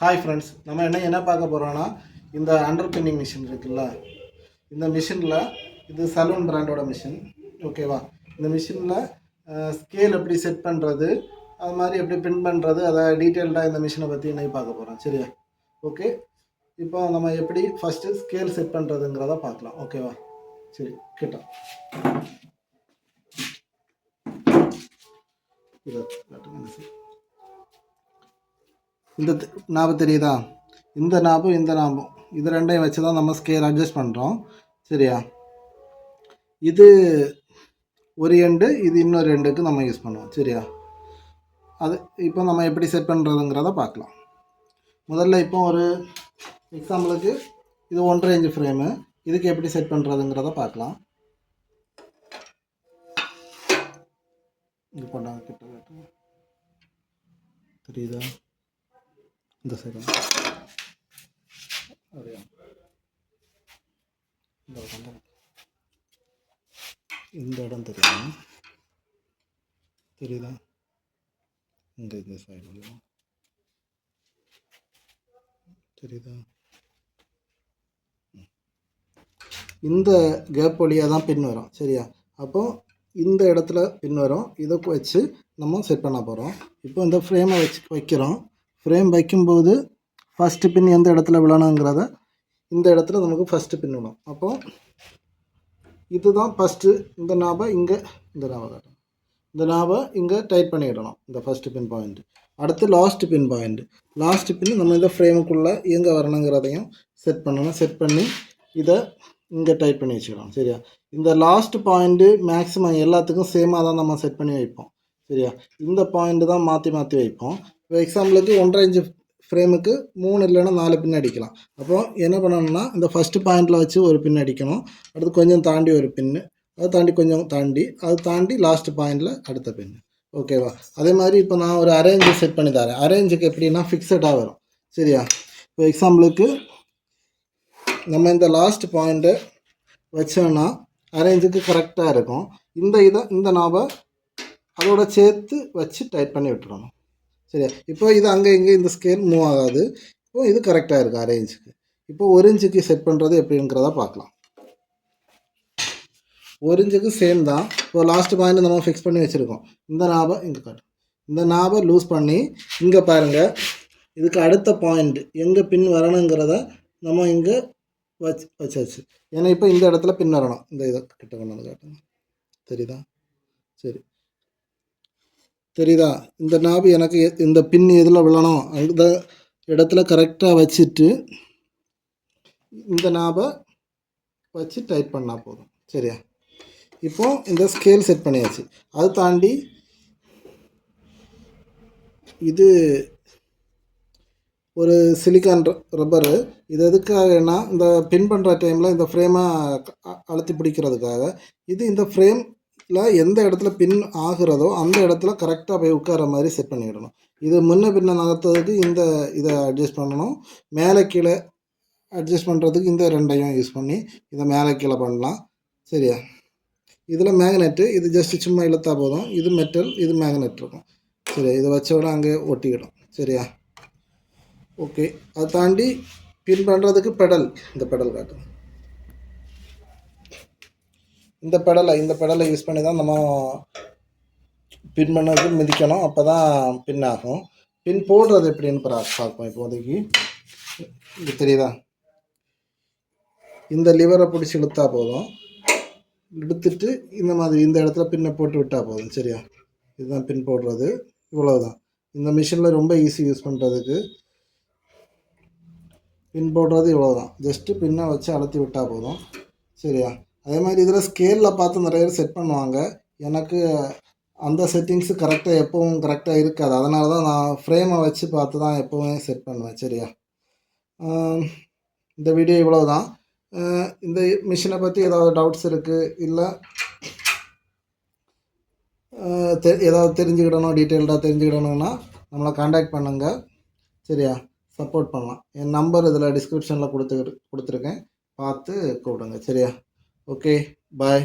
Hi friends, நம்ம என்ன பார்க்க போகிறோன்னா, இந்த அண்டர் பின்னிங் மிஷின் இருக்குல்ல, இந்த மிஷினில் இது சலூன் பிராண்டோட மிஷின். ஓகேவா? இந்த மிஷினில் ஸ்கேல் எப்படி செட் பண்ணுறது, அது மாதிரி எப்படி பின் பண்ணுறது, அதை டீட்டெயில்டாக இந்த மிஷினை பற்றி இன்னைக்கு பார்க்க போகிறோம். சரியா? ஓகே, இப்போ நம்ம எப்படி ஃபஸ்ட்டு ஸ்கேல் செட் பண்ணுறதுங்கிறத பார்க்கலாம். ஓகேவா? சரி, கிட்ட இந்த நாபம் தெரியுதா? இந்த நாபம் இந்த நாபம் இது ரெண்டையும் வச்சு தான் நம்ம ஸ்கேல் அட்ஜஸ்ட் பண்ணுறோம். சரியா? இது ஒரு எண்டு, இது இன்னொரு எண்டுக்கு நம்ம யூஸ் பண்ணுவோம். சரியா? அது இப்போ நம்ம எப்படி செட் பண்ணுறதுங்கிறத பார்க்கலாம். முதல்ல இப்போ ஒரு எக்ஸாம்பிளுக்கு இது 1.5 இன்ச் ஃப்ரேமு, இதுக்கு எப்படி செட் பண்ணுறதுங்கிறத பார்க்கலாம். இது பண்ணாங்க கிட்ட தெரியுதா? இந்த சைடு அப்படியா? இந்த இடம் தெரியுதா? இந்த சைடு தெரியுதா? இந்த கேப் வழியாக தான் பின் வரும். சரியா? அப்போது இந்த இடத்துல பின் வரும். இதை வச்சு நம்ம செட் பண்ண போகிறோம். இப்போ இந்த ஃப்ரேமை வைக்கிறோம். ஃப்ரேம் வைக்கும்போது ஃபஸ்ட்டு பின் எந்த இடத்துல விழணுங்கிறத இந்த இடத்துல நமக்கு ஃபஸ்ட்டு பின் விடும். அப்போது இதுதான் ஃபஸ்ட்டு. இந்த நாபை இங்கே இந்த நாபை இங்கே டைட் பண்ணிடணும். இந்த ஃபஸ்ட்டு பின் பாயிண்ட். அடுத்து லாஸ்ட்டு பின் பாயிண்ட். லாஸ்ட்டு பின் நம்ம இந்த ஃப்ரேமுக்குள்ளே எங்கே வரணுங்கிறதையும் செட் பண்ணணும். செட் பண்ணி இதை இங்கே டைட் பண்ணி வச்சுக்கலாம். சரியா? இந்த லாஸ்ட் பாயிண்ட்டு மேக்ஸிமம் எல்லாத்துக்கும் சேமாக தான் நம்ம செட் பண்ணி வைப்போம். சரியா? இந்த பாயிண்ட்டு தான் மாற்றி வைப்போம். இப்போ எக்ஸாம்பிளுக்கு 1.5 இன்ச் ஃப்ரேமுக்கு 3 இல்லைன்னா 4 பின் அடிக்கலாம். அப்போது என்ன பண்ணணும்னா, இந்த ஃபஸ்ட்டு பாயிண்டில் வச்சு ஒரு பின் அடிக்கணும். அடுத்து கொஞ்சம் தாண்டி ஒரு பின்னு, அதை தாண்டி கொஞ்சம் தாண்டி, அது தாண்டி லாஸ்ட்டு பாயிண்டில் அடுத்த பின்னு. ஓகேவா? அதே மாதிரி இப்போ நான் ஒரு அரேஞ்சு செட் பண்ணி தரேன். அரேஞ்சுக்கு எப்படின்னா ஃபிக்ஸடாக வரும். சரியா? இப்போ எக்ஸாம்பிளுக்கு நம்ம இந்த லாஸ்ட் பாயிண்ட்டை வச்சோன்னா அரேஞ்சுக்கு கரெக்டாக இருக்கும். இந்த நாபை அதோட சேர்த்து வச்சு டைட் பண்ணி விட்டுறணும். சரியா? இப்போ இது அங்கே இங்கே இந்த ஸ்கேல் மூவ் ஆகாது. இப்போ இது கரெக்டாக இருக்குது அரேஞ்சுக்கு. இப்போ 1 இன்ச்சுக்கு செட் பண்ணுறது எப்படிங்கிறத பார்க்கலாம். 1 இன்ச்சுக்கு சேம் தான். இப்போ லாஸ்ட் பாயிண்ட் நம்ம ஃபிக்ஸ் பண்ணி வச்சுருக்கோம். இந்த நாபை இங்கே காட்டும். இந்த நாபை லூஸ் பண்ணி இங்கே பாருங்கள், இதுக்கு அடுத்த பாயிண்ட் எங்கே பின் வரணுங்கிறத நம்ம இங்கே வச்சாச்சு. ஏன்னா இப்போ இந்த இடத்துல பின் வரணும். இந்த இதை கிட்ட கொண்டு வந்து காட்டுங்க. தெரியுதா? சரி, தெரியுதா? இந்த நாபு எனக்கு இந்த பின் எதில் விழணும் அந்த இடத்துல கரெக்டாக வச்சுட்டு இந்த நாபை வச்சு டைட் பண்ணால் போதும். சரியா? இப்போது இந்த ஸ்கேல் செட் பண்ணியாச்சு. அது தாண்டி இது ஒரு சிலிக்கான் ரப்பரு. இது எதுக்காகனா, இந்த பின் பண்ணுற டைமில் இந்த ஃப்ரேமை அழுத்தி பிடிக்கிறதுக்காக. இது இந்த ஃப்ரேம் எந்த இடத்துல பின் ஆகிறதோ அந்த இடத்துல கரெக்டாக போய் உட்கார மாதிரி செட் பண்ணிடணும். இது முன்ன பின்ன நகர்த்துறதுக்கு இதை அட்ஜஸ்ட் பண்ணணும். மேலே கீழே அட்ஜஸ்ட் பண்ணுறதுக்கு இந்த ரெண்டையும் யூஸ் பண்ணி இதை மேலே கீழே பண்ணலாம். சரியா? இதில் மேக்னெட்டு, இது ஜஸ்ட்டு சும்மா இழுத்தா போதும். இது மெட்டல், இது மேக்னெட் இருக்கும். சரியா? இதை வச்சோட அங்கே ஒட்டிக்கிடும். சரியா? ஓகே. அதை தாண்டி பின் பண்ணுறதுக்கு பெடல், இந்த பெடல் காட்டும். இந்த பெடலை யூஸ் பண்ணி தான் நம்ம பின் பண்ணதுக்கு மிதிக்கணும். அப்போ தான் பின் ஆகும். பின் போடுறது எப்படின்னு பார்ப்போம். இப்போதைக்கு இது தெரியுதா? இந்த லிவரை பிடிச்சி இழுத்தா போதும். இழுத்துட்டு இந்த மாதிரி இந்த இடத்துல பின்னை போட்டு விட்டால் போதும். சரியா? இதுதான் பின் போடுறது. இவ்வளவுதான். இந்த மிஷினில் ரொம்ப ஈஸி யூஸ் பண்ணுறதுக்கு. பின் போடுறது இவ்வளோதான். ஜஸ்ட்டு பின்னை வச்சு அழுத்தி விட்டால் போதும். சரியா? அதே மாதிரி இதில் ஸ்கேலில் பார்த்து நிறைய பேர் செட் பண்ணுவாங்க. எனக்கு அந்த செட்டிங்ஸு கரெக்டாக எப்போவும் கரெக்டாக இருக்காது. அதனால தான் நான் ஃப்ரேமை வச்சு பார்த்து தான் எப்போவுமே செட் பண்ணுவேன். சரியா? இந்த வீடியோ இவ்வளோ தான். இந்த மிஷினை பற்றி ஏதாவது டவுட்ஸ் இருக்குது, இல்லை ஏதாவது தெரிஞ்சுக்கிடணும், டீட்டெயில்டாக தெரிஞ்சுக்கிடணுன்னா நம்மளை காண்டாக்ட் பண்ணுங்கள். சரியா? சப்போர்ட் பண்ணலாம். என் நம்பர் இதில் டிஸ்கிரிப்ஷனில் கொடுத்துருக்கேன். பார்த்து கூப்பிடுங்க. சரியா? ஓகே, பாய்.